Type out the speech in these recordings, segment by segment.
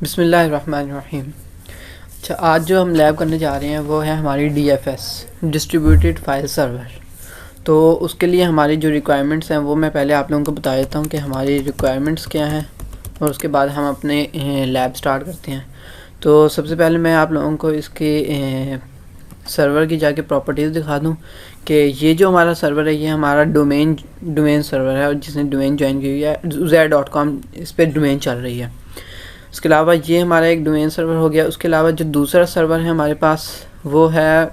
बिस्मिल्लाहिर्रहमानिर्रहीम। अच्छा, आज जो हम लैब करने जा रहे हैं वो है हमारी DFS डिस्ट्रीब्यूटेड फाइल सर्वर। तो उसके लिए हमारी जो रिक्वायरमेंट्स हैं वो मैं पहले आप लोगों को बता देता हूँ कि हमारी रिक्वायरमेंट्स क्या हैं और उसके बाद हम अपने लैब स्टार्ट करते हैं। तो सबसे पहले मैं आप लोगों को इसके सर्वर की जाके प्रॉपर्टीज़ दिखा दूँ कि ये जो हमारा सर्वर है ये हमारा डोमेन सर्वर है और जिसने डोमेन ज्वाइन की हुई है uzair.com, इस पर डोमेन चल रही है। उसके अलावा ये हमारा एक डोमेन सर्वर हो गया। उसके अलावा जो दूसरा सर्वर है हमारे पास वो है,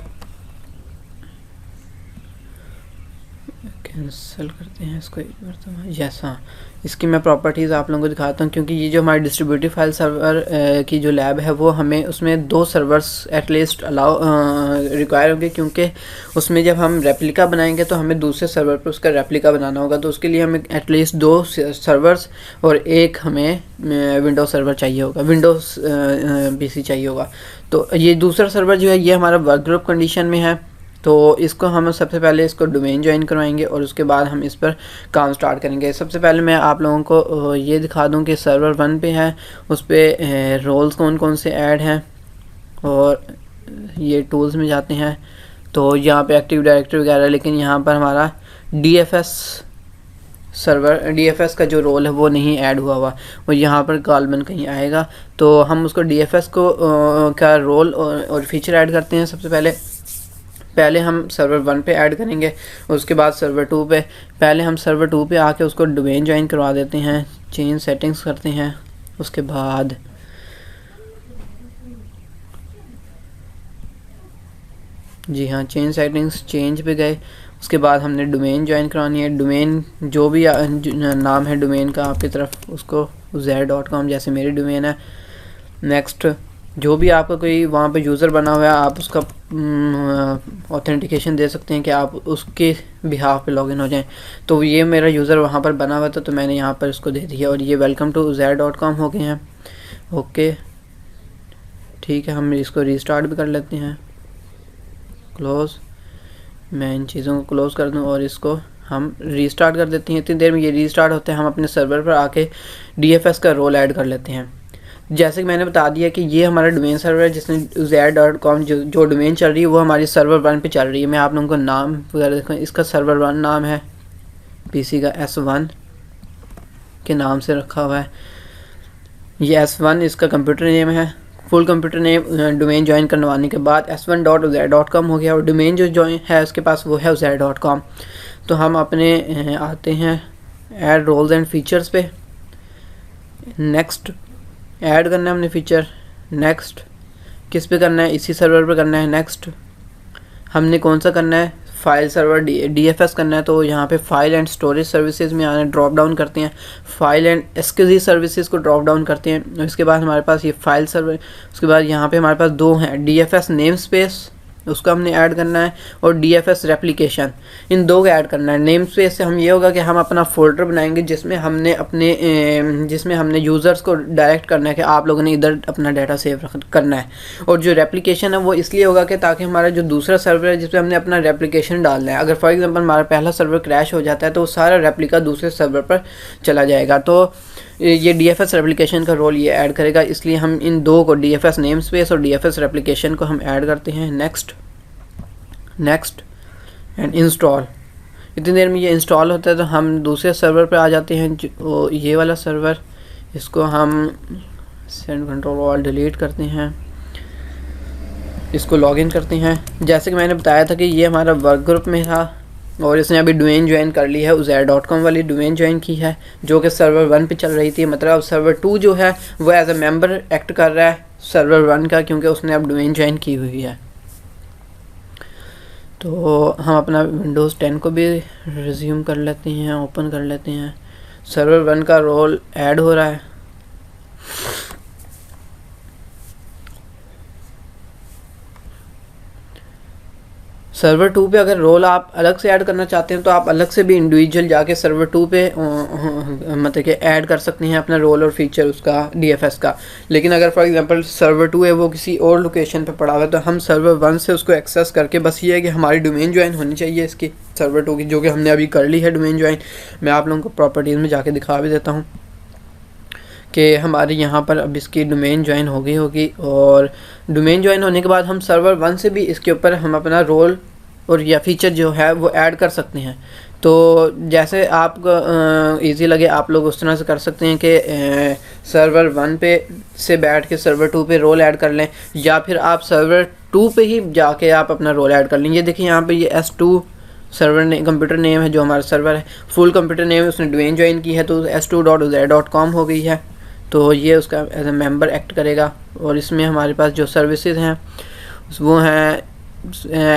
कैंसिल करते हैं इसको एक बार तो, यस हाँ, इसकी मैं प्रॉपर्टीज़ आप लोगों को दिखाता हूँ क्योंकि ये जो हमारी डिस्ट्रीब्यूटिव फाइल सर्वर की जो लैब है वो हमें उसमें 2 सर्वर्स एटलीस्ट रिक्वायर होंगे, क्योंकि उसमें जब हम रेप्लिका बनाएंगे तो हमें दूसरे सर्वर पर उसका रेप्लिका बनाना होगा। तो उसके लिए हमें एटलीस्ट 2 सर्वर्स और एक हमें विंडोज सर्वर चाहिए होगा, विंडोज़ PC चाहिए होगा। तो ये दूसरा सर्वर जो है ये हमारा वर्क ग्रुप कंडीशन में है। तो इसको हम सबसे पहले इसको डोमेन ज्वाइन करवाएंगे और उसके बाद हम इस पर काम स्टार्ट करेंगे। सबसे पहले मैं आप लोगों को ये दिखा दूं कि सर्वर 1 पे है, उस पर रोल्स कौन कौन से ऐड हैं। और ये टूल्स में जाते हैं तो यहाँ पे एक्टिव डायरेक्टरी वगैरह, लेकिन यहाँ पर हमारा DFS सर्वर DFS का जो रोल है वो नहीं ऐड हुआ वो यहाँ पर गालबन कहीं आएगा। तो हम उसको DFS को का रोल और फीचर ऐड करते हैं। सबसे पहले हम सर्वर 1 पे ऐड करेंगे, उसके बाद सर्वर 2 पे। पहले हम सर्वर 2 पे आके उसको डोमेन ज्वाइन करवा देते हैं, चेंज सेटिंग्स करते हैं। उसके बाद जी हाँ, चेंज सेटिंग्स चेंज पे गए। उसके बाद हमने डोमेन ज्वाइन करवानी है। डोमेन जो भी नाम है डोमेन का आपकी तरफ, उसको uzair.com जैसे मेरी डोमेन है। नेक्स्ट, जो भी आपका कोई वहाँ पे यूज़र बना हुआ है आप उसका ऑथेंटिकेशन दे सकते हैं कि आप उसके बिहाफ पे लॉगिन हो जाएं। तो ये मेरा यूज़र वहाँ पर बना हुआ था तो मैंने यहाँ पर इसको दे दिया और ये वेलकम टू uzair.com हो गए हैं। ओके ठीक है, हम इसको रीस्टार्ट भी कर लेते हैं। क्लोज़, मैं इन चीज़ों को क्लोज़ कर दूँ और इसको हम रीस्टार्ट कर देते हैं। इतनी देर में ये रीस्टार्ट होते हैं हम अपने सर्वर पर आके DFS का रोल ऐड कर लेते हैं। जैसे कि मैंने बता दिया कि ये हमारा डोमेन सर्वर है जिसने uzair.com जो डोमेन चल रही है वो हमारी सर्वर 1 पे चल रही है। मैं आप लोगों को नाम वगैरह देखूँ, इसका सर्वर 1 नाम है, PC का S1 के नाम से रखा हुआ है। ये S1 इसका कंप्यूटर नेम है। Full computer name domain join करवाने के बाद S1.uzair.com हो गया और डोमेन जो ज्वाइन है उसके पास वो है uzair.com। तो हम अपने आते हैं ऐड रोल्स एंड फीचर्स पे। नेक्स्ट, ऐड करना है हमने फीचर। नेक्स्ट, किस पे करना है, इसी सर्वर पे करना है। नेक्स्ट, हमने कौन सा करना है, फाइल सर्वर DFS करना है। तो यहाँ पे फाइल एंड स्टोरेज सर्विसेज में आने ड्रॉप डाउन करते हैं, फाइल एंड SQL सर्विसेज को ड्रॉप डाउन करते हैं। और इसके बाद हमारे पास ये फाइल सर्वर, उसके बाद यहाँ पे हमारे पास 2 हैं, DFS नेम स्पेस उसका हमने ऐड करना है और DFS रेप्लिकेशन, इन 2 को ऐड करना है। नेम स्पेस से हम ये होगा कि हम अपना फोल्डर बनाएंगे जिसमें हमने यूज़र्स को डायरेक्ट करना है कि आप लोगों ने इधर अपना डाटा सेव करना है। और जो रेप्लिकेशन है वो इसलिए होगा कि ताकि हमारा जो दूसरा सर्वर है जिस पे हमने अपना रेप्लिकेशन डालना है, अगर फॉर एग्जांपल हमारा पहला सर्वर क्रैश हो जाता है तो वो सारा रेप्लिका दूसरे सर्वर पर चला जाएगा। तो ये DFS रेप्लिकेशन का रोल ये ऐड करेगा, इसलिए हम इन 2 को DFS नेम स्पेस और DFS रेप्लिकेशन को हम ऐड करते हैं। Next and install. इतनी देर में ये इंस्टॉल होता है तो हम दूसरे सर्वर पे आ जाते हैं, जो ये वाला सर्वर, इसको हम सेंड कंट्रोल ऑल डिलीट करते हैं, इसको लॉगिन करते हैं। जैसे कि मैंने बताया था कि ये हमारा वर्क ग्रुप में था और इसने अभी डोमेन ज्वाइन कर ली है, uzair.com वाली डोमेन ज्वाइन की है जो कि सर्वर 1 पे चल रही थी। मतलब सर्वर 2 जो है वो एज अ मेंबर एक्ट कर रहा है सर्वर 1 का, क्योंकि उसने अब डोमेन ज्वाइन की हुई है। तो हम अपना विंडोज़ 10 को भी रिज्यूम कर लेते हैं, ओपन कर लेते हैं। सर्वर 1 का रोल ऐड हो रहा है। सर्वर 2 पे अगर रोल आप अलग से ऐड करना चाहते हैं तो आप अलग से भी इंडिविजुअल जाके सर्वर 2 पे मतलब कि ऐड कर सकते हैं अपना रोल और फीचर उसका DFS का। लेकिन अगर फॉर एग्जांपल सर्वर 2 है वो किसी और लोकेशन पे पड़ा हुआ है तो हम सर्वर 1 से उसको एक्सेस करके, बस ये है कि हमारी डोमेन ज्वाइन होनी चाहिए इसकी सर्वर 2 की, जो कि हमने अभी कर ली है डोमेन ज्वाइन। मैं आप लोगों को प्रॉपर्टीज़ में जाके दिखा भी देता हूँ कि हमारे यहाँ पर अब इसकी डोमेन ज्वाइन हो गई होगी, और डोमेन ज्वाइन होने के बाद हम सर्वर 1 से भी इसके ऊपर हम अपना रोल और या फीचर जो है वो ऐड कर सकते हैं। तो जैसे आपको ईजी लगे आप लोग उस तरह से कर सकते हैं कि सर्वर 1 पे से बैठ के सर्वर 2 पे रोल ऐड कर लें, या फिर आप सर्वर 2 पे ही जाके आप अपना रोल ऐड कर लें। ये देखिए यहाँ पे ये S2 सर्वर ने कंप्यूटर नेम है जो हमारा सर्वर है, फुल कंप्यूटर नेम है, उसने डोमेन ज्वाइन की है तो s2.uzair.com हो गई है। तो ये उसका एज ए मेंबर एक्ट करेगा। और इसमें हमारे पास जो सर्विसेज हैं वो हैं,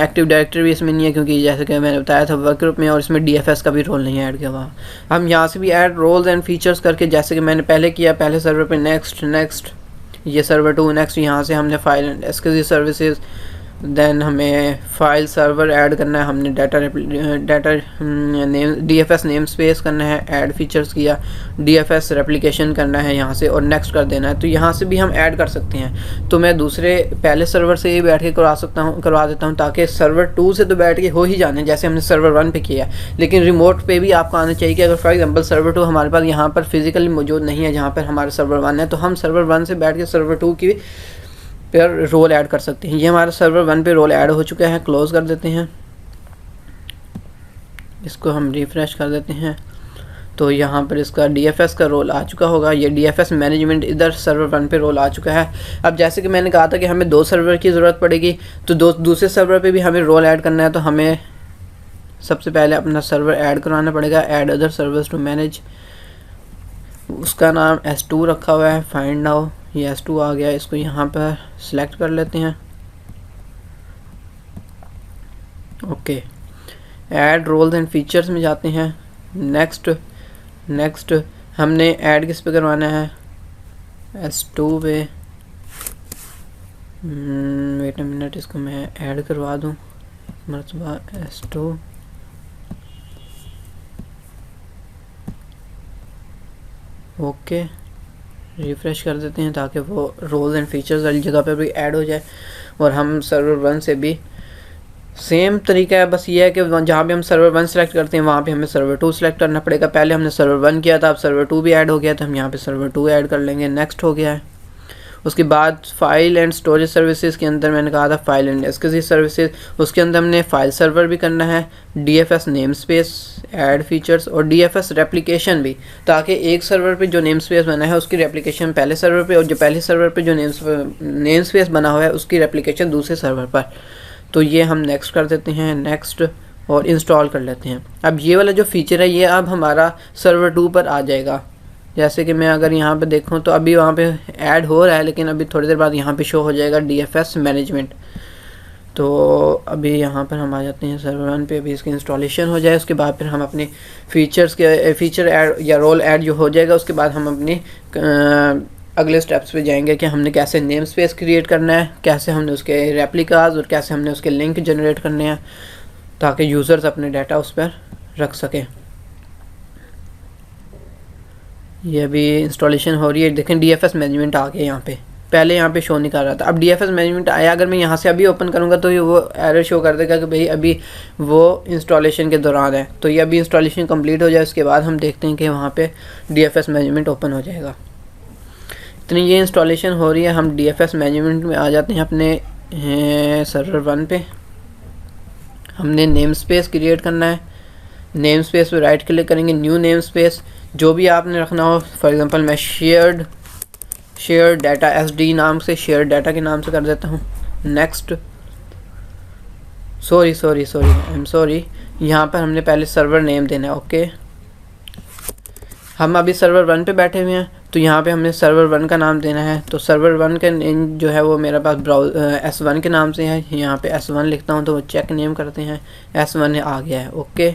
एक्टिव डायरेक्टरी भी इसमें नहीं है क्योंकि जैसे कि मैंने बताया था वर्क ग्रुप में, और इसमें DFS का भी रोल नहीं ऐड किया हुआ। हम यहाँ से भी ऐड रोल्स एंड फीचर्स करके, जैसे कि मैंने पहले किया, पहले सर्वर पे नेक्स्ट ये सर्वर 2 नेक्स्ट, यहाँ से हमने file and SQL services, then हमें फाइल सर्वर ऐड करना है, हमने data name DFS name space करना है, ऐड फीचर्स किया, DFS रेप्लिकेशन करना है यहाँ से और नेक्स्ट कर देना है। तो यहाँ से भी हम ऐड कर सकते हैं। तो मैं दूसरे पहले सर्वर से ही बैठ के करवा देता हूँ ताकि सर्वर 2 से तो बैठ के हो ही जाने जैसे हमने सर्वर 1 पे किया, लेकिन रिमोट पे भी आपको आना चाहिए कि अगर फॉर एग्जांपल सर्वर 2 हमारे पास यहाँ पर फिजिकली मौजूद नहीं है जहाँ पर हमारा सर्वर 1 है, तो हम सर्वर 1 से बैठ के सर्वर 2 की पर रोल ऐड कर सकते हैं। ये हमारा सर्वर 1 पे रोल ऐड हो चुका है। क्लोज कर देते हैं, इसको हम रिफ्रेश कर देते हैं। तो यहाँ पर इसका DFS का रोल आ चुका होगा। ये DFS मैनेजमेंट इधर सर्वर 1 पे रोल आ चुका है। अब जैसे कि मैंने कहा था कि हमें 2 सर्वर की ज़रूरत पड़ेगी, तो दूसरे सर्वर पे भी हमें रोल ऐड करना है। तो हमें सबसे पहले अपना सर्वर ऐड कराना पड़ेगा, add other servers to manage. उसका नाम S2 रखा हुआ है, फाइंड नाउ, ये S2 आ गया। इसको यहाँ पर सिलेक्ट कर लेते हैं। Okay, add roles and features में जाते हैं। नेक्स्ट हमने ऐड किस पे करवाना है, S2 पे। वेट अ मिनट, इसको मैं ऐड करवा दूँ मरतबा S2। ओके, रिफ़्रेश कर देते हैं ताकि वो रोल्स एंड फीचर्स वाली जगह पे भी ऐड हो जाए। और हम सर्वर 1 से भी सेम तरीका है, बस ये है कि जहाँ पे हम सर्वर 1 सेलेक्ट करते हैं वहाँ पे हमें सर्वर 2 सेलेक्ट करना पड़ेगा। पहले हमने सर्वर 1 किया था, अब सर्वर 2 भी ऐड हो गया, तो हम यहाँ पे सर्वर 2 ऐड कर लेंगे। नेक्स्ट हो गया है। उसके बाद फाइल एंड स्टोरेज सर्विसेज के अंदर मैंने कहा था फाइल एंड SQL सर्विसेज, उसके अंदर हमने फाइल सर्वर भी करना है, DFS name space, add features और DFS रेप्लिकेशन भी, ताकि एक सर्वर पे जो नेम स्पेस बना है उसकी रेप्लिकेशन पहले सर्वर पे, और जो पहले सर्वर पे जो नेम स्पेस बना हुआ है उसकी रेप्लिकेशन दूसरे सर्वर पर। तो ये हम नेक्स्ट कर देते हैं, नेक्स्ट, और इंस्टॉल कर लेते हैं। अब ये वाला जो फीचर है ये अब हमारा सर्वर 2 पर आ जाएगा। जैसे कि मैं अगर यहाँ पे देखूँ तो अभी वहाँ पे ऐड हो रहा है, लेकिन अभी थोड़ी देर बाद यहाँ पे शो हो जाएगा DFS मैनेजमेंट। तो अभी यहाँ पर हम आ जाते हैं सर्वर 1 पे। अभी इसकी इंस्टॉलेशन हो जाए, उसके बाद फिर हम अपने फीचर ऐड या रोल ऐड जो हो जाएगा उसके बाद हम अपनी अगले स्टेप्स पे जाएंगे कि हमने कैसे नेम स्पेस क्रिएट करना है, कैसे हमने उसके रेप्लिकाज और कैसे हमने उसके लिंक जनरेट करने हैं ताकि यूज़र्स अपने डाटा उस पर रख सकें। ये अभी इंस्टॉलेशन हो रही है। देखें DFS मैनेजमेंट आ गया यहाँ पे, पहले यहाँ पे शो नहीं कर रहा था, अब DFS मैनेजमेंट आया। अगर मैं यहाँ से अभी ओपन करूँगा तो ये वो एरर शो कर देगा कि भाई अभी वो इंस्टॉलेशन के दौरान है। तो ये अभी इंस्टॉलेशन कंप्लीट हो जाए उसके बाद हम देखते हैं कि वहाँ पे DFS मैनेजमेंट ओपन हो जाएगा। इतनी ये इंस्टॉलेशन हो रही है, हम DFS मैनेजमेंट में आ जाते हैं अपने सर्वर 1 पे। हमने नेम स्पेस क्रिएट करना है। नेम स्पेस पे राइट क्लिक करेंगे, न्यू नेम स्पेस, जो भी आपने रखना हो। फॉर एग्जांपल मैं शेयर डाटा SD नाम से, शेयर डाटा के नाम से कर देता हूँ। नेक्स्ट, आई एम सॉरी, यहाँ पर हमने पहले सर्वर नेम देना है। ओके, हम अभी सर्वर 1 पे बैठे हुए हैं तो यहाँ पे हमने सर्वर 1 का नाम देना है। तो सर्वर 1 का नेम जो है वो मेरे पास S1 के नाम से है। यहाँ पे S1 लिखता हूँ तो वो चेक नेम करते हैं, S1 आ गया है। ओके,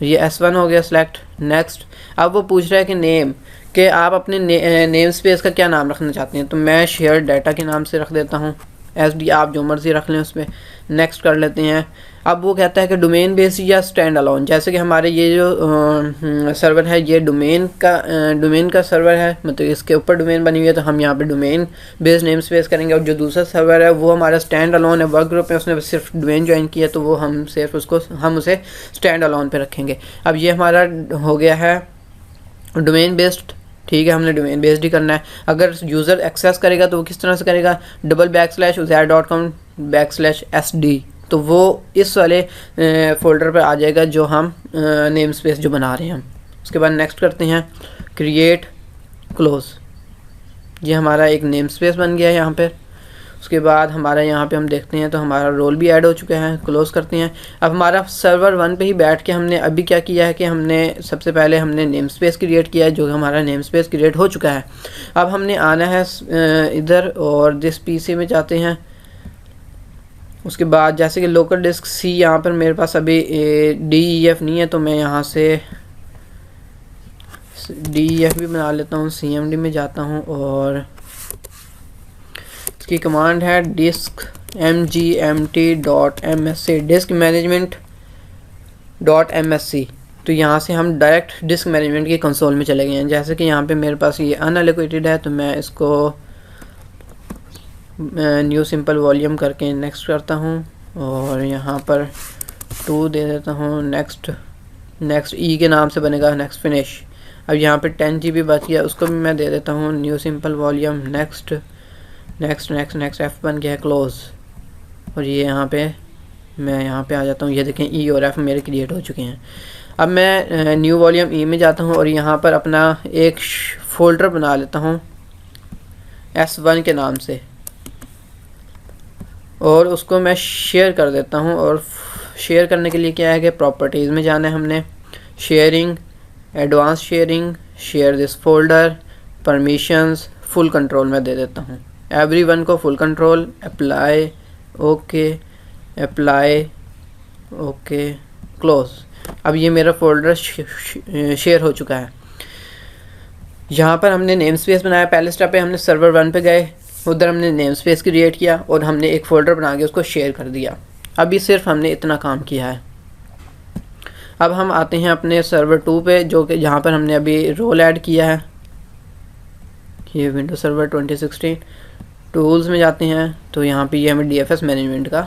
ये S1 हो गया सिलेक्ट। नेक्स्ट, अब वो पूछ रहा है कि नेम, कि आप अपने नेम स्पेस का क्या नाम रखना चाहते हैं। तो मैं शेयर डाटा के नाम से रख देता हूँ, SD आप जो मर्ज़ी रख लें उस पर। नेक्स्ट कर लेते हैं। अब वो कहता है कि डोमेन बेस्ड या स्टैंड अलोन। जैसे कि हमारे ये जो सर्वर है ये डोमेन का सर्वर है, मतलब इसके ऊपर डोमेन बनी हुई है, तो हम यहाँ पे डोमेन बेस्ड नेम स्पेस करेंगे। और जो दूसरा सर्वर है वो हमारा स्टैंड अलोन है, वर्क ग्रुप है, उसने सिर्फ डोमेन ज्वाइन किया तो वो हम सिर्फ उसे स्टैंड अलोन पे रखेंगे। अब ये हमारा हो गया है डोमेन बेस्ड ठीक है, हमने डोमेन बेस्ड ही करना है। अगर यूज़र एक्सेस करेगा तो वो किस तरह से करेगा, /uzair.com/SD, तो वो इस वाले फ़ोल्डर पर आ जाएगा जो हम नेम स्पेस जो बना रहे हैं हम। उसके बाद नेक्स्ट करते हैं क्रिएट क्लोज़, ये हमारा एक नेम स्पेस बन गया है यहाँ पर। उसके बाद हमारा यहाँ पे हम देखते हैं तो हमारा रोल भी ऐड हो चुका है। क्लोज़ करते हैं। अब हमारा सर्वर 1 पे ही बैठ के हमने अभी क्या किया है कि हमने सबसे पहले हमने नेम स्पेस क्रिएट किया है, जो हमारा नेम स्पेस क्रिएट हो चुका है। अब हमने आना है इधर और दिस पीसी में जाते हैं। उसके बाद जैसे कि लोकल डिस्क सी, यहाँ पर मेरे पास अभी DEF नहीं है तो मैं यहाँ से DEF भी बना लेता हूँ। CMD में जाता हूँ और इसकी कमांड है disk mgmt.msc, disc management .msc। तो यहाँ से हम डायरेक्ट डिस्क मैनेजमेंट की कंसोल में चले गए हैं। जैसे कि यहाँ पे मेरे पास ये अनएलोकेटेड है तो मैं इसको न्यू सिंपल वॉल्यूम करके नेक्स्ट करता हूँ और यहाँ पर 2 दे देता हूँ। नेक्स्ट ई के नाम से बनेगा नेक्स्ट फिनिश। अब यहाँ पे 10 GB बच गया, उसको भी मैं दे देता हूँ new simple volume next F बन गया है क्लोज़। और ये यहाँ पे मैं यहाँ पे आ जाता हूँ। ये देखें ई और एफ मेरे क्रिएट हो चुके हैं। अब मैं न्यू वॉल्यूम ई में जाता हूँ और यहाँ पर अपना एक फ़ोल्डर बना लेता हूँ S1 के नाम से और उसको मैं शेयर कर देता हूँ। और शेयर करने के लिए क्या है कि प्रॉपर्टीज़ में जाना है हमने, sharing, advance sharing, share this folder, permissions, full control में दे देता हूँ। एवरीवन को full control, apply okay close. अब ये मेरा फोल्डर शेयर हो चुका है। यहाँ पर हमने नेम स्पेस बनाया। पहले स्टेप पे हमने सर्वर 1 पे गए, उधर हमने नेम स्पेस क्रिएट किया और हमने एक फ़ोल्डर बना के उसको शेयर कर दिया। अभी सिर्फ हमने इतना काम किया है। अब हम आते हैं अपने सर्वर 2 पे, जो कि जहाँ पर हमने अभी रोल ऐड किया है। ये विंडो सर्वर 2016 टूल्स में जाते हैं तो यहाँ पे ये हमें DFS मैनेजमेंट का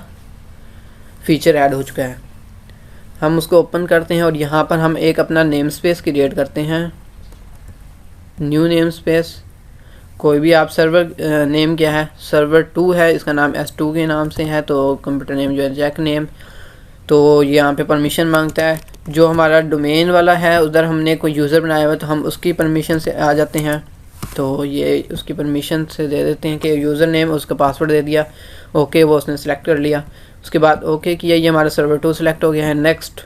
फ़ीचर ऐड हो चुका है। हम उसको ओपन करते हैं और यहाँ पर हम एक अपना नेम स्पेस क्रिएट करते हैं, न्यू नेम स्पेस। कोई भी आप सर्वर नेम क्या है, सर्वर 2 है, इसका नाम S2 के नाम से है तो कंप्यूटर नेम जो है जैक नेम। तो यहाँ पे परमिशन मांगता है। जो हमारा डोमेन वाला है उधर हमने कोई यूज़र बनाया हुआ है तो हम उसकी परमिशन से आ जाते हैं। तो ये उसकी परमिशन से दे देते हैं कि यूज़र नेम, उसका पासवर्ड दे दिया। ओके, वो उसने सेलेक्ट कर लिया। उसके बाद ओके किया, ये हमारा सर्वर 2 सेलेक्ट हो गया है। नेक्स्ट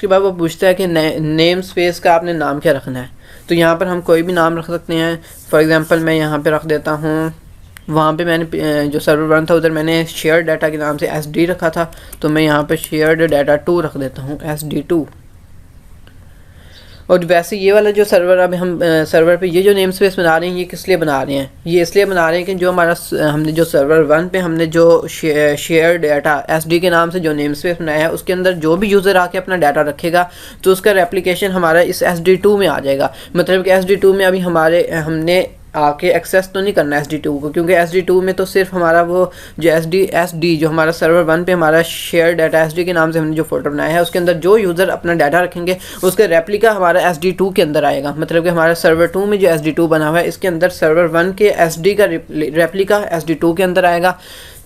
के बाद वो पूछता है कि नेम स्पेस का आपने नाम क्या रखना है। तो यहाँ पर हम कोई भी नाम रख सकते हैं। फॉर एग्जांपल मैं यहाँ पे रख देता हूँ, वहाँ पे मैंने जो सर्वर 1 था उधर मैंने शेयर डाटा के नाम से SD रखा था, तो मैं यहाँ पे शेयर्ड डाटा 2 रख देता हूँ, SD2। और वैसे ये वाला जो सर्वर अब हम सर्वर पे ये जो नेम स्पेस बना रहे हैं, ये किस लिए बना रहे हैं, ये इसलिए बना रहे हैं कि जो हमारा हमने जो सर्वर 1 पे हमने जो शेयर डाटा SD के नाम से जो नेम स्पेस बनाया है, उसके अंदर जो भी यूज़र आके अपना डाटा रखेगा तो उसका रेप्लिकेशन हमारा इस SD2 में आ जाएगा। मतलब कि SD2 में अभी हमने आके एक्सेस तो नहीं करना SD2 को, क्योंकि SD2 में तो सिर्फ हमारा वो जो SD जो हमारा सर्वर 1 पे हमारा शेयर डाटा SD के नाम से हमने जो फोल्डर बनाया है, उसके अंदर जो यूज़र अपना डाटा रखेंगे उसका रेप्लिका हमारा SD2 के अंदर आएगा। मतलब कि हमारा सर्वर 2 में जो SD2 बना हुआ है, इसके अंदर सर्वर 1 के SD का रेप्लिका SD2 के अंदर आएगा।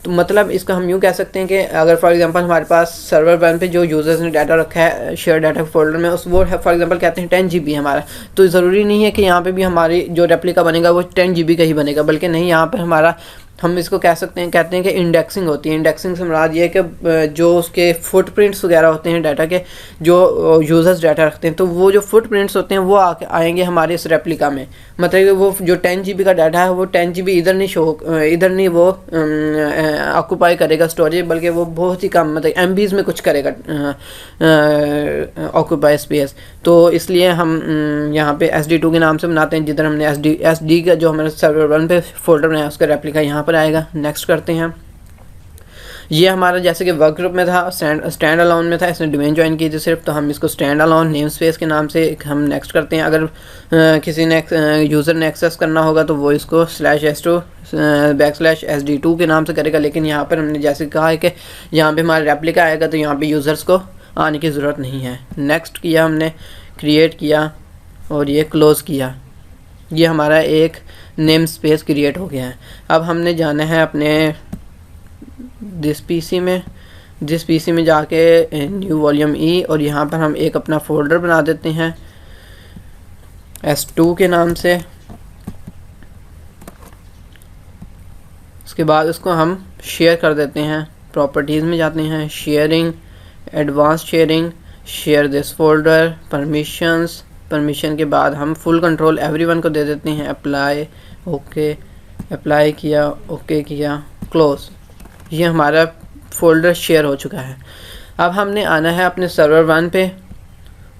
तो मतलब इसका हम यूँ कह सकते हैं कि अगर फॉर एग्जांपल हमारे पास सर्वर 1 पे जो यूज़र्स ने डाटा रखा है शेयर डाटा फोल्डर में, उस वो फॉर एग्जांपल कहते हैं 10 GB हमारा, तो ज़रूरी नहीं है कि यहाँ पे भी हमारी जो रेप्लिका बनेगा वो 10 GB का ही बनेगा, बल्कि नहीं, यहाँ पर हमारा हम इसको कहते हैं कि इंडेक्सिंग होती है। इंडेक्सिंग से मुराद ये है कि जो उसके फुटप्रिंट्स वगैरह होते हैं डाटा के, जो यूज़र्स डाटा रखते हैं, तो वो जो फुटप्रिंट्स होते हैं वो आएंगे हमारे इस रेप्लिका में। मतलब कि वो जो 10 GB का डाटा है वो 10 GB इधर नहीं वो ऑक्यूपाई करेगा स्टोरेज, बल्कि वो बहुत ही कम मतलब MBs में कुछ करेगा ऑक्यूपाई स्पेस। तो इसलिए हम यहाँ पे SD2 के नाम से बनाते हैं, जिधर हमने SD का जो हमारे सर्वर 1 पे फोल्डर बनाया उसका रेप्लिका यहाँ पर आएगा। नेक्स्ट करते हैं। ये हमारा जैसे कि वर्क ग्रुप में था, स्टैंड अलोन में था, इसने डोमेन ज्वाइन की थी सिर्फ, तो हम इसको स्टैंड अलोन नेम स्पेस के नाम से हम नेक्स्ट करते हैं। अगर किसी ने यूज़र ने एक्सेस करना होगा तो वो इसको /s2/SD2 के नाम से करेगा। लेकिन यहाँ पर हमने जैसे कहा है कि यहाँ पे हमारा रेप्लिका आएगा तो यहाँ पे यूज़र्स को आने की ज़रूरत नहीं है। नेक्स्ट किया हमने, क्रिएट किया और ये क्लोज़ किया, ये हमारा एक नेम स्पेस क्रिएट हो गया है। अब हमने जाना है अपने दिस पीसी में जाके न्यू वॉल्यूम ई, और यहाँ पर हम एक अपना फोल्डर बना देते हैं S2 के नाम से। उसके बाद उसको हम शेयर कर देते हैं, प्रॉपर्टीज़ में जाते हैं, sharing, advance sharing, share this folder, permission के बाद हम फुल कंट्रोल एवरीवन को दे देते हैं, अप्लाई, ओके, अप्लाई किया, ओके किया, क्लोज। ये हमारा फोल्डर शेयर हो चुका है। अब हमने आना है अपने सर्वर 1 पे,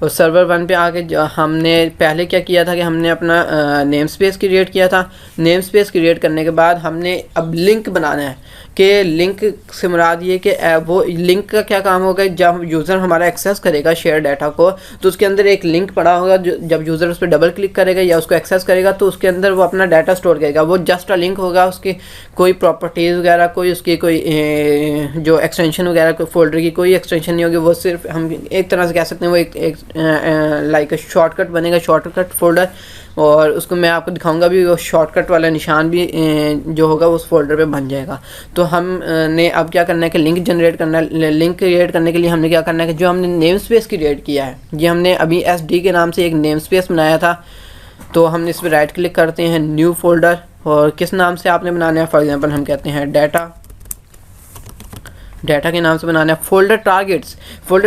और सर्वर 1 पे आके हमने पहले क्या किया था कि हमने अपना नेम स्पेस क्रिएट किया था। नेम स्पेस क्रिएट करने के बाद हमने अब लिंक बनाना है, कि लिंक से मुराद ये कि वो लिंक का क्या काम होगा, जब यूज़र हमारा एक्सेस करेगा शेयर डाटा को तो उसके अंदर एक लिंक पड़ा होगा, जब यूज़र उस पर डबल क्लिक करेगा या उसको एक्सेस करेगा तो उसके अंदर वो अपना डाटा स्टोर करेगा। वो जस्ट अ लिंक होगा, उसकी कोई प्रॉपर्टीज़ वगैरह, कोई उसकी कोई जो एक्सटेंशन वगैरह फोल्डर की कोई एक्सटेंशन नहीं होगी। वो सिर्फ हम एक तरह से कह सकते हैं वो एक लाइक शॉर्टकट बनेगा, शॉर्टकट फोल्डर, और उसको मैं आपको दिखाऊंगा भी। वो शॉर्टकट वाला निशान भी जो होगा उस फोल्डर पे बन जाएगा। तो हमने अब क्या करना है कि लिंक जनरेट करना है। लिंक क्रिएट करने के लिए हमने क्या करना है कि जो हमने नेम स्पेस क्रिएट किया है, ये हमने अभी SD के नाम से एक नेम स्पेस बनाया था, तो हमने इस पर राइट क्लिक करते हैं, न्यू फोल्डर, और किस नाम से आपने बनाना है, फॉर एग्जाम्पल हम कहते हैं डाटा के नाम से बनाना है। फोल्डर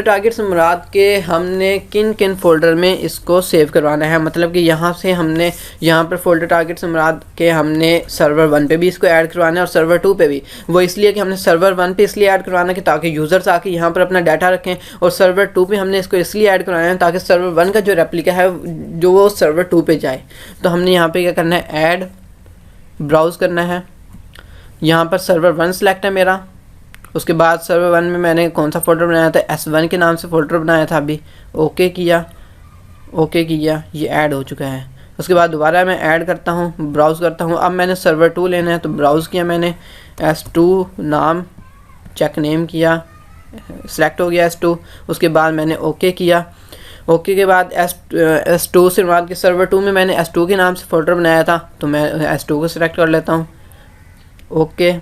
टारगेट्स मुराद के हमने किन किन फोल्डर में इसको सेव करवाना है, मतलब कि यहाँ से हमने यहाँ पर फोल्डर टारगेट्स मुराद के हमने सर्वर 1 पे भी इसको ऐड करवाना है और सर्वर 2 पे भी। वो इसलिए कि हमने सर्वर 1 पे इसलिए ऐड करवाना है कि ताकि यूज़र्स आके यहाँ पर अपना डाटा रखें, और सर्वर 2 पे हमने इसको इसलिए ऐड करवाना है ताकि सर्वर 1 का जो रेप्लिका है जो वो सर्वर 2 पे जाए। तो हमने यहाँ पर क्या करना है, ऐड, ब्राउज़ करना है, यहाँ पर सर्वर 1 सेलेक्ट है मेरा। उसके बाद सर्वर 1 में मैंने कौन सा फोल्डर बनाया था, S1 के नाम से फोल्डर बनाया था अभी, ओके किया, ये ऐड हो चुका है। उसके बाद दोबारा मैं ऐड करता हूँ, ब्राउज़ करता हूँ। अब मैंने सर्वर 2 लेना है तो ब्राउज़ किया मैंने, S2 नाम, चेक नेम किया, सेलेक्ट हो गया S2। उसके बाद मैंने ओके किया, ओके के बाद S2 से बाद के सर्वर 2 में मैंने S2 के नाम से फोल्डर बनाया था, तो मैं S2 को सिलेक्ट कर लेता हूँ, ओके,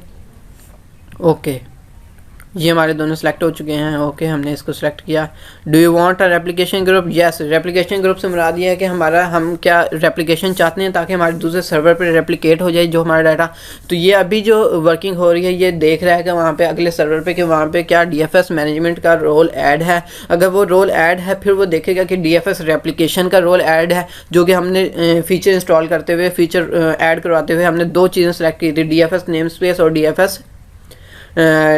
ये हमारे दोनों सेलेक्ट हो चुके हैं। ओके, हमने इसको सेलेक्ट किया। Do you want a replication group, yes. Replication group से मुराद ये है कि हम क्या रेप्लिकेशन चाहते हैं ताकि हमारे दूसरे सर्वर पर रेप्लिकेट हो जाए जो हमारा डाटा। तो ये अभी जो वर्किंग हो रही है ये देख रहा है कि वहाँ पे अगले सर्वर पे कि वहाँ पे क्या DFS मैनेजमेंट का रोल ऐड है। अगर वो रोल ऐड है फिर वो देखेगा कि DFS रेप्लिकेशन का रोल ऐड है, जो कि हमने फीचर इंस्टॉल करते हुए, फीचर ऐड करवाते हुए हमने दो चीज़ें सेलेक्ट की थी, DFS नेम स्पेस और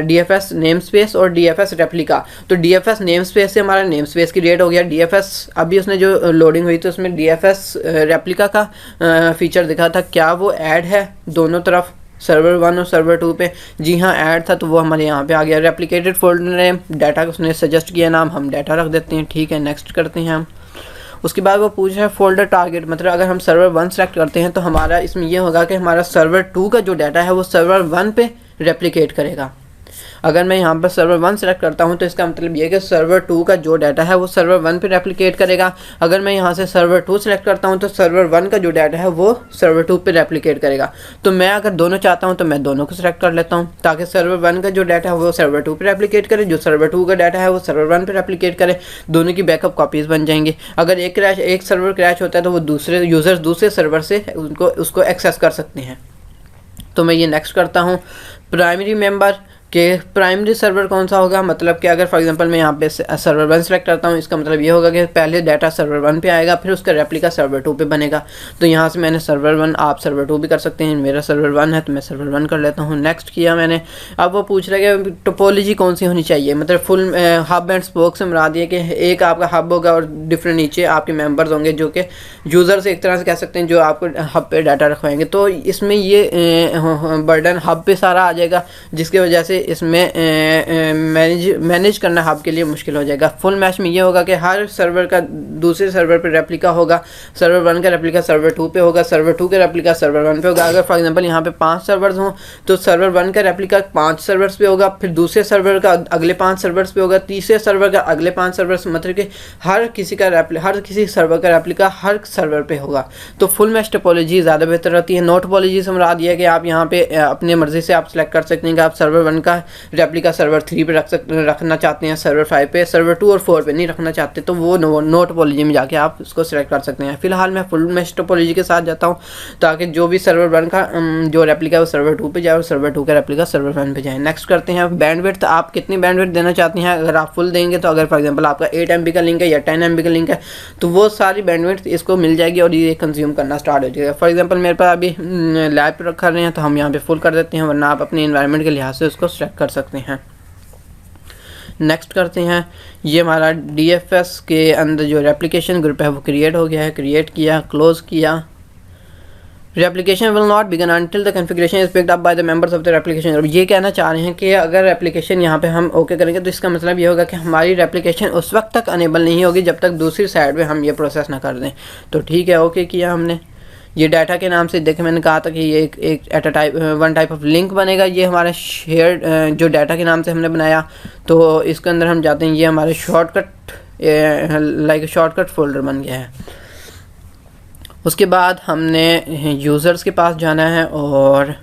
DFS नेम स्पेस और DFS रेप्लिका। तो DFS नेम स्पेस से हमारा नेम स्पेस क्रिएट हो गया। DFS अभी उसने जो लोडिंग हुई थी उसमें DFS रेप्लिका का फीचर दिखा था, क्या वो ऐड है दोनों तरफ, सर्वर 1 और सर्वर 2 पे? जी हाँ, ऐड था, तो वो हमारे यहाँ पे आ गया। रेप्लिकेटेड फोल्डर नेम, डाटा उसने सजेस्ट किया नाम, हम डाटा रख देते हैं, ठीक है, नेक्स्ट करते हैं हम। उसके बाद वो पूछ रहा है फोल्डर टारगेट, मतलब अगर हम सर्वर 1 सेलेक्ट करते हैं तो हमारा इसमें यह होगा कि हमारा सर्वर 2 का जो डाटा है वो सर्वर 1 पे रेप्लिकेट करेगा। अगर मैं यहाँ पर सर्वर 1 सेलेक्ट करता हूँ तो इसका मतलब ये है कि सर्वर 2 का जो डाटा है वो सर्वर 1 पे रेप्लिकेट करेगा। अगर मैं यहाँ से सर्वर 2 सेलेक्ट करता हूँ तो सर्वर 1 का जो डाटा है वो सर्वर 2 पे रेप्लिकेट करेगा। तो मैं अगर दोनों चाहता हूँ तो मैं दोनों को सिलेक्ट कर लेता हूँ ताकि सर्वर 1 का जो डाटा है वो सर्वर 2 पे रेप्लिकेट करे, जो सर्वर 2 का डाटा है वो सर्वर 1 पे रेप्लिकेट करे। दोनों की बैकअप कॉपीज़ बन जाएंगी। अगर एक सर्वर क्रैश होता है तो वो दूसरे यूज़र्स दूसरे सर्वर से उसको एक्सेस कर सकते हैं। तो मैं ये नेक्स्ट करता हूँ। प्राइमरी मेंबर के प्राइमरी सर्वर कौन सा होगा, मतलब कि अगर फॉर एग्जांपल मैं यहाँ पे सर्वर 1 सेलेक्ट करता हूँ, इसका मतलब ये होगा कि पहले डाटा सर्वर 1 पे आएगा फिर उसका रेप्लिका सर्वर 2 पे बनेगा। तो यहाँ से मैंने सर्वर 1, आप सर्वर 2 भी कर सकते हैं, मेरा सर्वर 1 है तो मैं सर्वर 1 कर लेता हूँ। नेक्स्ट किया मैंने। अब वो पूछ रहा है कि टोपोलॉजी कौन सी होनी चाहिए, मतलब फुल हब एंड स्पोक से मुराद ये कि एक आपका हब होगा और डिफरेंट नीचे आपके मेम्बर्स होंगे जो कि यूज़र्स एक तरह से कह सकते हैं जो आपको हब पे डाटा रखवाएंगे। तो इसमें ये बर्डन हब पे सारा आ जाएगा, जिसकी वजह से इसमें मैनेज करना हब के लिए मुश्किल हो जाएगा। फुल मैश में ये होगा कि हर सर्वर का दूसरे सर्वर पे रेप्लिका होगा, सर्वर 1 का रेप्लिका सर्वर 2 पे होगा, सर्वर 2 का रेप्लिका सर्वर 1 पे होगा। अगर फॉर एग्जांपल यहाँ पे 5 सर्वर्स हों तो सर्वर 1 का रेप्लिका 5 सर्वर्स पे होगा, फिर दूसरे सर्वर का अगले 5 सर्वर्स पे होगा, तीसरे सर्वर का अगले 5 सर्वर्स, मतलब कि हर किसी सर्वर का रेप्लिका हर सर्वर पे होगा। तो फुल मैश टोपोलॉजी ज़्यादा बेहतर रहती है। नो टोपोलॉजी से मुराद ये है कि आप यहाँ पे अपने मर्ज़ी से आप सेलेक्ट कर सकते हैं कि आप सर्वर 1 का रेप्लिका सर्वर 3 पे रखना चाहते हैं, सर्वर 5 पे, सर्वर 2 और 4 पे नहीं रखना चाहते, तो वो नो टोपोलॉजी में जाके आप उसको सेलेक्ट कर सकते हैं। फिलहाल मैं फुल मैश टोपोलॉजी के साथ जाता हूँ ताकि जो भी सर्वर 1 का जो रेप्लिका है वो सर्वर 2 पे जाए और सर्वर 2 का रेप्लिका सर्वर 1 पे जाए। नेक्स्ट करते हैं बैंडविड्थ। आप कितनी बैंडविड्थ देना चाहते हैं? अगर आप फुल देंगे तो अगर फॉर एग्जांपल आपका 8 MB का लिंक है या 10 MB का लिंक है तो वो सारी बैंडविड्थ इसको मिल जाएगी और ये कंज्यूम करना स्टार्ट हो जाएगा। फॉर एग्जांपल मेरे पास अभी लैब पर रखा रहे हैं तो हम यहाँ पे फुल कर देते हैं, वरना आप अपने एनवायरनमेंट के लिहाज से उसको सेलेक्ट कर सकते हैं। नेक्स्ट करते हैं, ये हमारा DFS के अंदर जो रेप्लिकेशन ग्रुप है वो क्रिएट हो गया है। क्रिएट किया, क्लोज किया। Replication will not begin until the configuration is picked up by the members of the replication group. ये कहना चाह रहे हैं कि अगर रेप्लिकेशन यहाँ पे हम ओके करेंगे तो इसका मतलब ये होगा कि हमारी रेप्लिकेशन उस वक्त तक अनेबल नहीं होगी जब तक दूसरी साइड पे हम ये प्रोसेस ना कर दें। तो ठीक है, ओके किया हमने। ये डाटा के नाम से देखें, मैंने कहा था कि ये एक at a one type of link बनेगा। ये हमारा शेयर जो डाटा के नाम से हमने बनाया, तो इसके अंदर हम जाते हैं, ये हमारे शॉर्टकट लाइक शॉर्टकट फोल्डर बन गया है। उसके बाद हमने यूज़र्स के पास जाना है और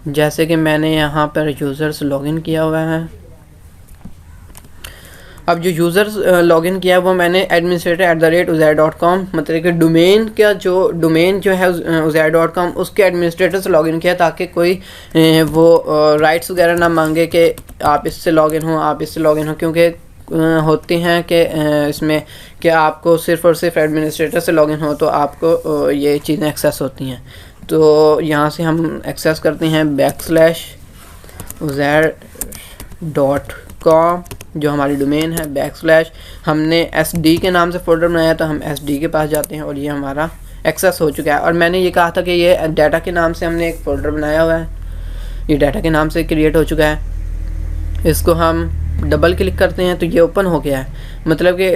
जैसे कि मैंने यहाँ पर यूज़र्स लॉगिन किया हुआ है। अब जो यूज़र्स लॉगिन किया वो मैंने administrator@uzair.com मतलब कि डोमेन जो है uzair.com उसके एडमिनिस्ट्रेटर से लॉगिन किया ताकि कोई वो राइट्स वगैरह ना मांगे कि आप इससे लॉगिन हो, क्योंकि होती हैं कि इसमें कि आपको सिर्फ़ और सिर्फ एडमिनिस्ट्रेटर से लॉगिन हो तो आपको ये चीज़ें एक्सेस होती हैं। तो यहाँ से हम एक्सेस करते हैं /uzair.com जो हमारी डोमेन है, हमने SD के नाम से फ़ोल्डर बनाया तो हम SD के पास जाते हैं और ये हमारा एक्सेस हो चुका है। और मैंने ये कहा था कि ये डाटा के नाम से हमने एक फ़ोल्डर बनाया हुआ है, ये डाटा के नाम से क्रिएट हो चुका है। इसको हम डबल क्लिक करते हैं तो ये ओपन हो गया है। मतलब कि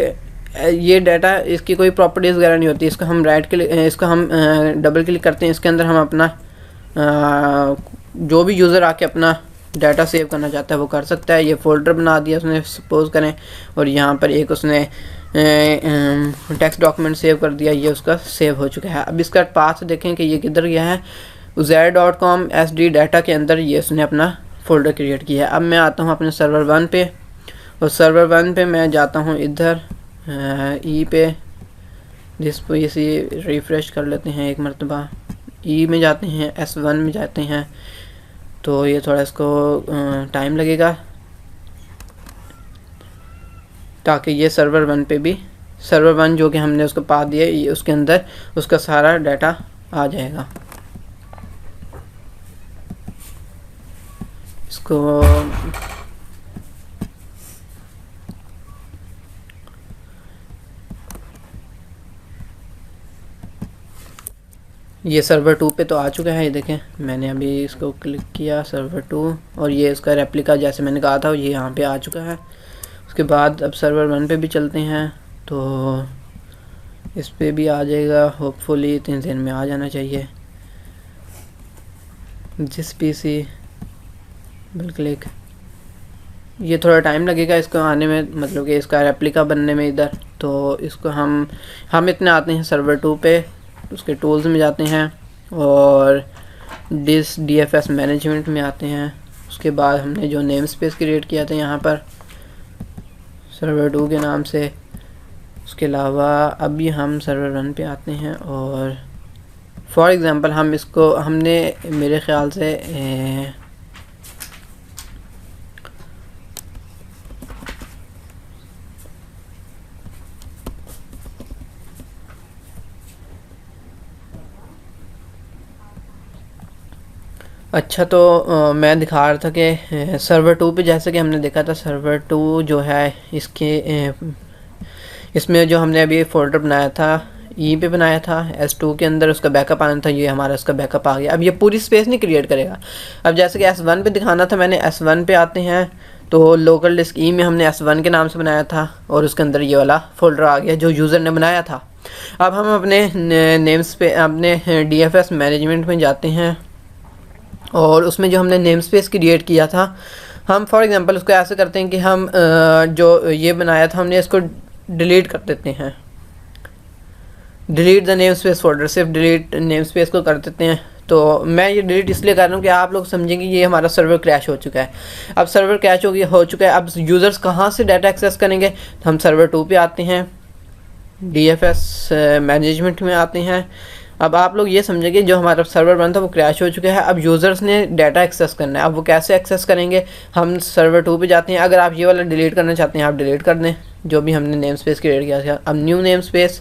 ये डाटा, इसकी कोई प्रॉपर्टीज़ वगैरह नहीं होती। इसको हम डबल क्लिक करते हैं, इसके अंदर हम अपना जो भी यूज़र आके अपना डाटा सेव करना चाहता है वो कर सकता है। ये फ़ोल्डर बना दिया उसने सपोज़ करें, और यहाँ पर एक उसने टेक्स्ट डॉक्यूमेंट सेव कर दिया, ये उसका सेव हो चुका है। अब इसका पाथ देखें कि ये किधर गया है, uzair.com SD डाटा के अंदर ये उसने अपना फ़ोल्डर क्रिएट किया है। अब मैं आता हूँ अपने सर्वर 1 पे, और सर्वर 1 पे मैं जाता हूँ इधर E पे, जिसको इसे रिफ़्रेश कर लेते हैं एक मरतबा। E में जाते हैं, S1 में जाते हैं, तो ये थोड़ा इसको टाइम लगेगा ताकि ये सर्वर 1 पे भी, सर्वर 1 जो कि हमने उसको पाथ दिया ये उसके अंदर उसका सारा डाटा आ जाएगा। इसको ये सर्वर 2 पे तो आ चुका है। ये देखें, मैंने अभी इसको क्लिक किया सर्वर 2 और ये इसका रेप्लिका जैसे मैंने कहा था ये यहाँ पे आ चुका है। उसके बाद अब सर्वर 1 पे भी चलते हैं तो इस पे भी आ जाएगा, होपफुली 3 दिन में आ जाना चाहिए। जिस PC डबल क्लिक, ये थोड़ा टाइम लगेगा इसको आने में, मतलब कि इसका रेप्लिका बनने में इधर। तो इसको हम इतने आते हैं सर्वर 2 पे, उसके टूल्स में जाते हैं और DFS मैनेजमेंट में आते हैं। उसके बाद हमने जो नेम स्पेस क्रिएट किया था यहाँ पर सर्वर 2 के नाम से, उसके अलावा अभी हम सर्वर 1 पे आते हैं और फॉर एग्ज़ाम्पल हम इसको हमने मेरे ख़्याल से अच्छा, तो मैं दिखा रहा था कि सर्वर 2 पे जैसे कि हमने देखा था सर्वर 2 जो है इसके इसमें जो हमने अभी फ़ोल्डर बनाया था ई पे बनाया था, S2 के अंदर उसका बैकअप आना था, ये हमारा उसका बैकअप आ गया। अब ये पूरी स्पेस नहीं क्रिएट करेगा। अब जैसे कि S1 पे दिखाना था मैंने, S1 पे आते हैं तो लोकल डिस्क ई में हमने S1 के नाम से बनाया था और उसके अंदर ये वाला फोल्डर आ गया जो यूज़र ने बनाया था। अब हम अपने नेम्स पे अपने DFS मैनेजमेंट में जाते हैं और उसमें जो हमने नेम स्पेस क्रिएट किया था, हम फॉर एग्जांपल उसको ऐसे करते हैं कि हम जो ये बनाया था हमने इसको डिलीट कर देते हैं। Delete the name space folder, सिर्फ डिलीट नेम स्पेस को कर देते हैं। तो मैं ये डिलीट इसलिए कर रहा हूँ कि आप लोग समझेंगे ये हमारा सर्वर क्रैश हो चुका है। अब सर्वर क्रैश हो चुका है, अब यूज़र्स कहाँ से डाटा एक्सेस करेंगे? हम सर्वर 2 पे आते हैं, DFS मैनेजमेंट में आते हैं। अब आप लोग ये समझेंगे जो हमारा सर्वर 1 था वो क्रैश हो चुका है, अब यूज़र्स ने डाटा एक्सेस करना है। अब वो कैसे एक्सेस करेंगे? हम सर्वर 2 पे जाते हैं। अगर आप ये वाला डिलीट करना चाहते हैं आप डिलीट कर दें जो भी हमने नेम स्पेस क्रिएट किया था। अब न्यू नेम स्पेस,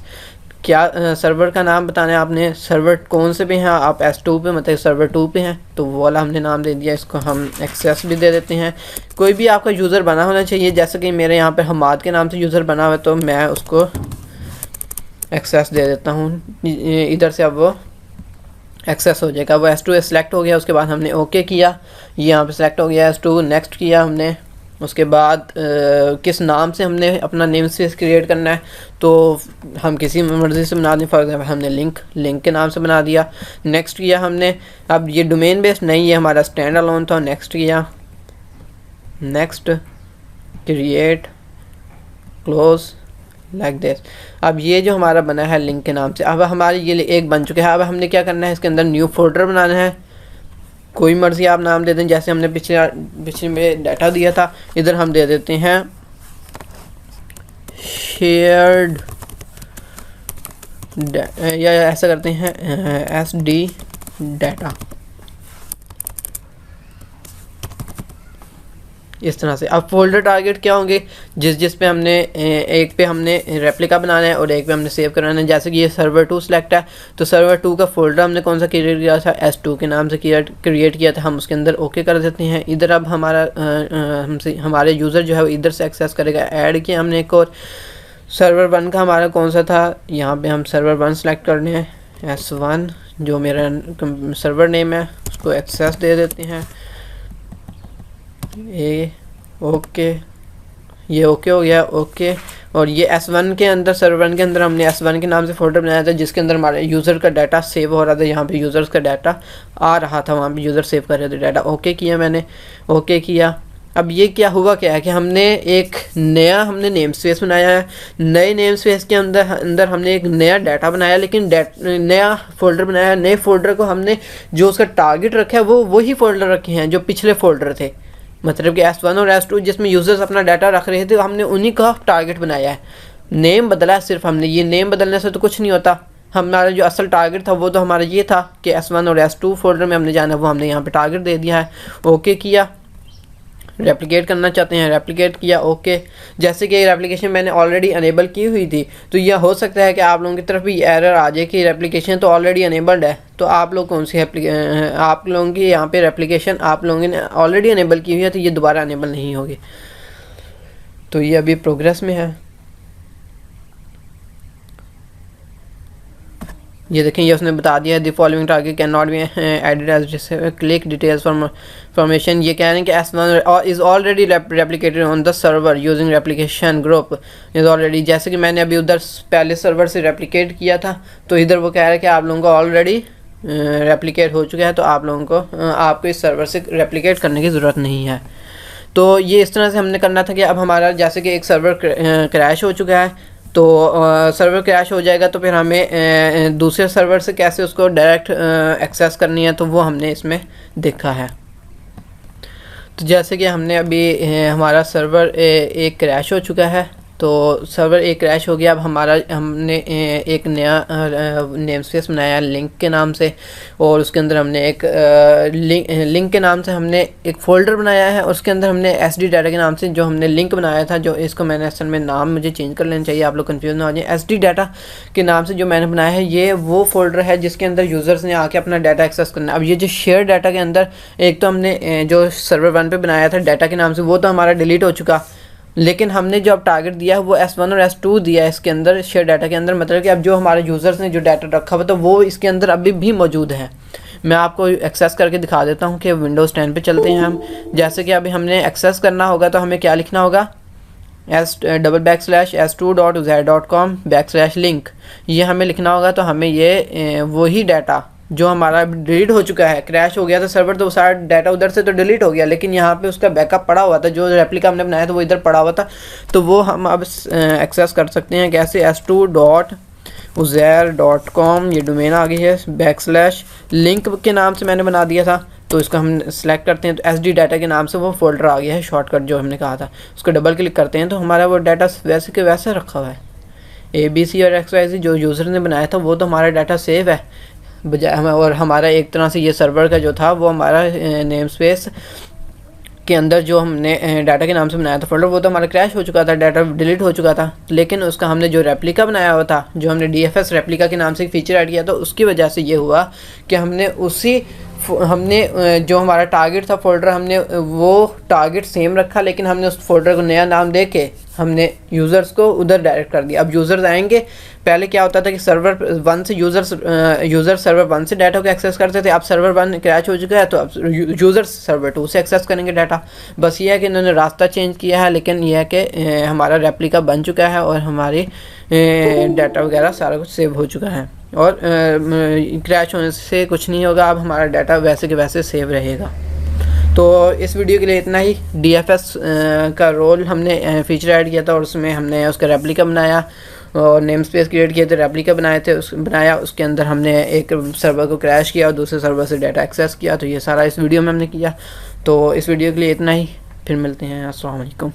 क्या सर्वर का नाम बताना है आपने, सर्वर कौन से पे हैं आप? S2 पे, मतलब सर्वर 2 पे हैं तो वो वाला हमने नाम दे दिया। इसको हम एक्सेस भी दे देते हैं। कोई भी आपका यूज़र बना होना चाहिए, जैसे कि मेरे यहाँ पे हमाद के नाम से यूज़र बना हुआ है तो मैं उसको एक्सेस दे देता हूँ इधर से। अब वो एक्सेस हो जाएगा। वो S2 सेलेक्ट हो गया, उसके बाद हमने ओके किया, ये यहाँ पे सेलेक्ट हो गया S2, नेक्स्ट किया हमने। उसके बाद किस नाम से हमने अपना नेम स्पेस क्रिएट करना है तो हम किसी मर्ज़ी से बना दें। फॉर एग्जाम्पल हमने लिंक के नाम से बना दिया, नेक्स्ट किया हमने। अब ये डोमेन बेस्ड नहीं, ये हमारा स्टैंड अलोन था, नेक्स्ट किया, next, create, close, like this. अब ये जो हमारा बना है लिंक के नाम से, अब हमारी ये एक बन चुके हैं। अब हमने क्या करना है, इसके अंदर न्यू फोल्डर बनाना है, कोई मर्ज़ी आप नाम दे दें। जैसे हमने पिछले में डाटा दिया था, इधर हम दे देते हैं शेयर्ड, या ऐसा करते हैं SD डाटा, इस तरह से। अब फोल्डर टारगेट क्या होंगे? जिस पे हमने एक पे हमने रेप्लिका बनाना है और एक पे हमने सेव कराना है। जैसे कि ये सर्वर 2 सेलेक्ट है तो सर्वर 2 का फोल्डर हमने कौन सा क्रिएट किया था? S2 के नाम से क्रिएट किया था। हम उसके अंदर ओके कर देते हैं। इधर अब हमारा हमारे यूज़र जो है वो इधर से एक्सेस करेगा। ऐड किया हमने एक और, सर्वर 1 का हमारा कौन सा था, यहाँ पर हम सर्वर 1 सेलेक्ट करने हैं, S1 जो मेरा सर्वर नेम है उसको एक्सेस दे देते हैं। ओके, ये ओके हो गया, ओके। और ये S1 के अंदर, सर्वर 1 के अंदर हमने S1 के नाम से फोल्डर बनाया था जिसके अंदर हमारे यूज़र का डाटा सेव हो रहा था। यहाँ पे यूज़र्स का डाटा आ रहा था, वहाँ पे यूज़र सेव कर रहे थे डाटा। ओके किया मैंने, ओके किया। अब ये क्या हुआ क्या है कि हमने एक नया नेम स्पेस बनाया है। नए नेम स्पेस के अंदर हमने एक नया डाटा बनाया, लेकिन नया फोल्डर बनाया। नए फोल्डर को हमने जो उसका टारगेट रखा है वो वही फोल्डर रखे हैं जो पिछले फोल्डर थे। मतलब कि S1 और S2 जिसमें यूज़र्स अपना डाटा रख रहे थे हमने उन्हीं का टारगेट बनाया है। नेम बदला है सिर्फ हमने, ये नेम बदलने से तो कुछ नहीं होता। हमारा जो असल टारगेट था वो तो हमारा ये था कि S1 और S2 फोल्डर में हमने जाना है, वो हमने यहाँ पे टारगेट दे दिया है। ओके किया, रेप्लिकेट करना चाहते हैं, रेप्लिकेट किया, ओके। जैसे कि रेप्लिकेशन मैंने ऑलरेडी अनेबल की हुई थी तो यह हो सकता है कि आप लोगों की तरफ भी एरर आ जाए कि रेप्लिकेशन तो ऑलरेडी अनेबल्ड है। तो आप लोग कौन सी आप लोगों की यहाँ पे रेप्लिकेशन आप लोगों ने ऑलरेडी अनेबल की हुई है तो ये दोबारा अनेबल नहीं होगी। तो ये अभी प्रोग्रेस में है। ये देखें, ये उसने बता दिया है the following target can not be added as click details formation. ये कह रहे हैं कि S1 is already replicated on the server using replication group is already. जैसे कि मैंने अभी उधर पहले सर्वर से रेप्लिकेट किया था तो इधर वो कह रहा है कि आप लोगों को ऑलरेडी रेप्लिकेट हो चुका है, तो आप लोगों को आपको इस सर्वर से रेप्लिकेट करने की ज़रूरत नहीं है। तो ये इस तरह से हमने करना था कि अब हमारा जैसे कि एक सर्वर क्रैश हो चुका है तो सर्वर क्रैश हो जाएगा तो फिर हमें दूसरे सर्वर से कैसे उसको डायरेक्ट एक्सेस करनी है तो वो हमने इसमें देखा है। तो जैसे कि हमने अभी हमारा सर्वर एक क्रैश हो चुका है, तो सर्वर एक क्रैश हो गया। अब हमने एक नया नेम स्पेस बनाया लिंक के नाम से और उसके अंदर हमने एक लिंक के नाम से हमने एक फ़ोल्डर बनाया है और उसके अंदर हमने SD डाटा के नाम से जो हमने लिंक बनाया था, जो इसको मैंने असल में नाम मुझे चेंज कर लेना चाहिए, आप लोग कंफ्यूज ना हो जाए। SD डाटा के नाम से जो मैंने बनाया है ये वो फोल्डर है जिसके अंदर यूज़र्स ने आके अपना डाटा एक्सेस करना है। अब ये जो शेयर डाटा के अंदर एक तो हमने जो सर्वर 1 पे बनाया था डाटा के नाम से वो तो हमारा डिलीट हो चुका, लेकिन हमने जो अब टारगेट दिया है वो S1 और S2 दिया है इसके अंदर शेयर डाटा के अंदर, मतलब कि अब जो हमारे यूज़र्स ने जो डाटा रखा हुआ तो वो इसके अंदर अभी भी मौजूद है। मैं आपको एक्सेस करके दिखा देता हूँ कि विंडोज़ 10 पे चलते हैं हम। जैसे कि अभी हमने एक्सेस करना होगा तो हमें क्या लिखना होगा, s/s2.uzair.com/link ये हमें लिखना होगा। तो हमें ये वही डाटा जो हमारा डिलीट हो चुका है, क्रैश हो गया था सर्वर तो सारा डाटा उधर से तो डिलीट हो गया, लेकिन यहाँ पे उसका बैकअप पड़ा हुआ था, जो रेप्लिका हमने बनाया था वो इधर पड़ा हुआ था। तो वो हम अब एक्सेस कर सकते हैं कैसे, s2.uzair.com ये डोमेन आ गई है, /लिंक के नाम से मैंने बना दिया था। तो इसको हम सेलेक्ट करते हैं तो SD डाटा के नाम से वो फोल्डर आ गया है, शॉर्टकट जो हमने कहा था। उसको डबल क्लिक करते हैं तो हमारा वो डाटा वैसे के वैसे रखा हुआ है। ABC और XYZ जो यूज़र ने बनाया था वो तो हमारा डाटा सेव है बजाय हमें, और हमारा एक तरह से ये सर्वर का जो था वो हमारा नेम स्पेस के अंदर जो हमने डाटा के नाम से बनाया था फोल्डर वो तो हमारा क्रैश हो चुका था, डाटा डिलीट हो चुका था। लेकिन उसका हमने जो रेप्लिका बनाया हुआ था, जो हमने DFS रेप्लिका के नाम से एक फ़ीचर ऐड किया था, उसकी वजह से ये हुआ कि हमने जो हमारा टारगेट था फोल्डर, हमने वो टारगेट सेम रखा, लेकिन हमने उस फोल्डर को नया नाम दे के हमने यूज़र्स को उधर डायरेक्ट कर दिया। अब यूज़र्स आएंगे, पहले क्या होता था कि सर्वर 1 से यूज़र सर्वर 1 से डाटा को एक्सेस करते थे, अब सर्वर 1 क्रैश हो चुका है तो अब यूज़र्स सर्वर 2 से एक्सेस करेंगे डाटा। बस ये है कि इन्होंने रास्ता चेंज किया है, लेकिन यह है कि हमारा रेप्लिका बन चुका है और हमारी डाटा वगैरह सारा कुछ सेव हो चुका है, और क्रैश होने से कुछ नहीं होगा, अब हमारा डाटा वैसे के वैसे सेव रहेगा। तो इस वीडियो के लिए इतना ही। DFS का रोल हमने फ़ीचर ऐड किया था और उसमें हमने उसका रेप्लिका बनाया और नेम स्पेस क्रिएट किए थे, रेप्लिका बनाया उसके अंदर हमने एक सर्वर को क्रैश किया और दूसरे सर्वर से डाटा एक्सेस किया। तो ये सारा इस वीडियो में हमने किया। तो इस वीडियो के लिए इतना ही, फिर मिलते हैं। अस्सलाम वालेकुम।